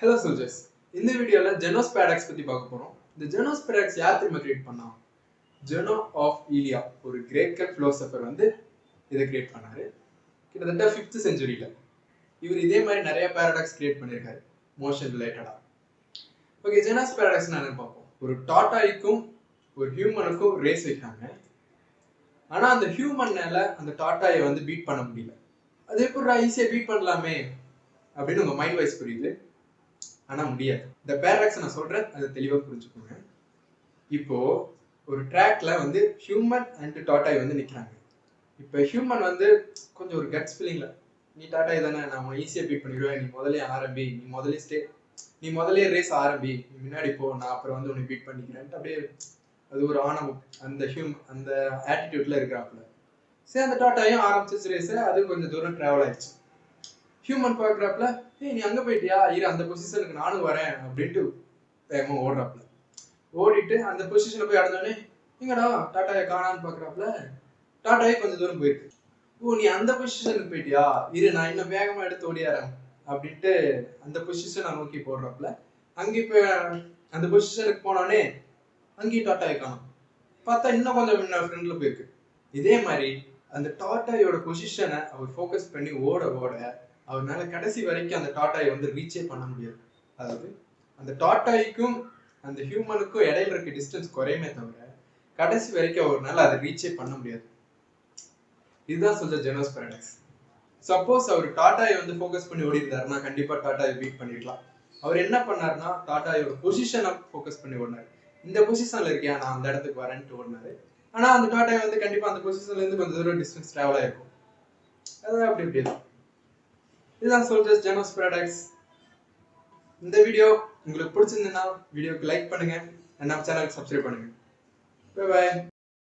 Hello soldiers. இந்த வீடியோல ஜெனோஸ் பேராடாக்ஸ் பத்தி பார்க்க போறோம். இந்த ஜெனோஸ் பேராடாக்ஸ் யார் தெரியுமா கிரியேட் பண்ணா? ஜெனோ ஆஃப் ஈலியா, ஒரு கிரேக்க பிலோசபர் வந்து இதை கிரியேட் பண்ணாரு. கிட்டத்தட்ட 5th செஞ்சுரியில. இவர் இதே மாதிரி நிறைய பேராடாக்ஸ் கிரியேட் பண்ணியிருக்காரு, மோஷன் ரிலேட்டடா. ஓகே, ஜெனோஸ் பேராடாக்ஸ் என்னன்னு பார்ப்போம். ஒரு டாட்டாய்க்கும் ஒரு ஹியூமனுக்கும் ரேஸ் வைக்காங்க. ஆனா அந்த ஹியூமன்னால அந்த டாட்டாயை வந்து பீட் பண்ண முடியல. அது எப்படி ஈஸியா பீட் பண்ணலாமே அப்படின்னு உங்க மைண்ட் வைஸ் புரியுது. ஆனா முடியாது. இந்த பேராடாக்ஸ் நான் சொல்றேன், அதை தெளிவா புரிஞ்சுக்கோங்க. இப்போ ஒரு ட்ராக்ல வந்து ஹியூமன் அண்ட் டாட்டாய் வந்து நிக்கிறாங்க. இப்போ ஹியூமன் வந்து கொஞ்சம் ஒரு கட்ஸ் ஃபீலிங்ல, நீ டாட்டாய் தானே, நான் ஈஸியா பீட் பண்ணிடுவேன், நீ முதலே ஆரம்பி, நீ முதலே ரேஸ் ஆரம்பி, நீ முன்னாடி போ, நான் அப்புறம் வந்து உன்னை பீட் பண்ணிக்கிறேன். அப்படியே அது ஒரு ஆணவம், அந்த ஆட்டிடியூட்ல இருக்கிறாப்புல. சரி, அந்த டாட்டாயும் ஆரம்பிச்சு ரேஸ், அது கொஞ்சம் தூரம் டிராவல் ஆயிடுச்சு. ஹியூமன் பார்க்குறாப்புல, ஏய் நீ அங்கே போயிட்டியா, இரு அந்த பொசிஷனுக்கு நானும் வரேன் அப்படின்ட்டு வேகமாக ஓடுறாப்புல. ஓடிட்டு அந்த பொசிஷனில் போய் அடைஞ்சோடனே, எங்கடா டாட்டாயை காணான்னு பார்க்குறாப்புல, டாட்டாயே கொஞ்சம் தூரம் போயிருக்கு. ஓ நீ அந்த பொசிஷனுக்கு போயிட்டியா, இரு நான் இன்னும் வேகமாக எடுத்து ஓடியாரேன் அப்படின்ட்டு அந்த பொசிஷனை நோக்கி போடுறாப்புல. அங்கே இப்போ அந்த பொசிஷனுக்கு போனோடனே அங்கேயும் டாட்டாயை காணும். பார்த்தா இன்னும் கொஞ்சம் ஃப்ரெண்ட்ல போயிருக்கு. இதே மாதிரி அந்த டாட்டாயோட பொசிஷனை அவர் ஃபோக்கஸ் பண்ணி ஓட ஓட அவர்னால கடைசி வரைக்கும் அந்த டாட்டாயை வந்து ரீச்சே பண்ண முடியாது. அதாவது அந்த டாட்டாய்க்கும் அந்த ஹியூமனுக்கும் இடையில இருக்க டிஸ்டன்ஸ் குறையுமே தவிர கடைசி வரைக்கும் அவர்னால அதை ரீச்சே பண்ண முடியாது. இதுதான் சொல்ற ஜெனோஸ் பேராடாக்ஸ். சப்போஸ் அவர் டாட்டாயை வந்து ஃபோக்கஸ் பண்ணி ஓடி இருந்தாருன்னா கண்டிப்பா டாட்டாயை பீட் பண்ணிருக்கலாம். அவர் என்ன பண்ணாருன்னா டாட்டாயோட பொசிஷனை ஃபோக்கஸ் பண்ணி ஓடினாரு. இந்த பொசிஷன்ல இருக்கியா, நான் அந்த இடத்துக்கு வரேன்ட்டு ஓடினாரு. ஆனா அந்த டாட்டாய் வந்து கண்டிப்பா அந்த பொசிஷன்ல இருந்து கொஞ்சம் தூரம் டிஸ்டன்ஸ் டிராவல் ஆயிருக்கும். அதான் அப்படி தான். இதுதான் சொல்றது ஜெனோஸ் பேராடாக்ஸ். இந்த வீடியோ உங்களுக்கு பிடிச்சிருந்ததுன்னா வீடியோக்கு லைக் பண்ணுங்க, நம்ம சேனலுக்கு சப்ஸ்கிரைப் பண்ணுங்க. Bye bye.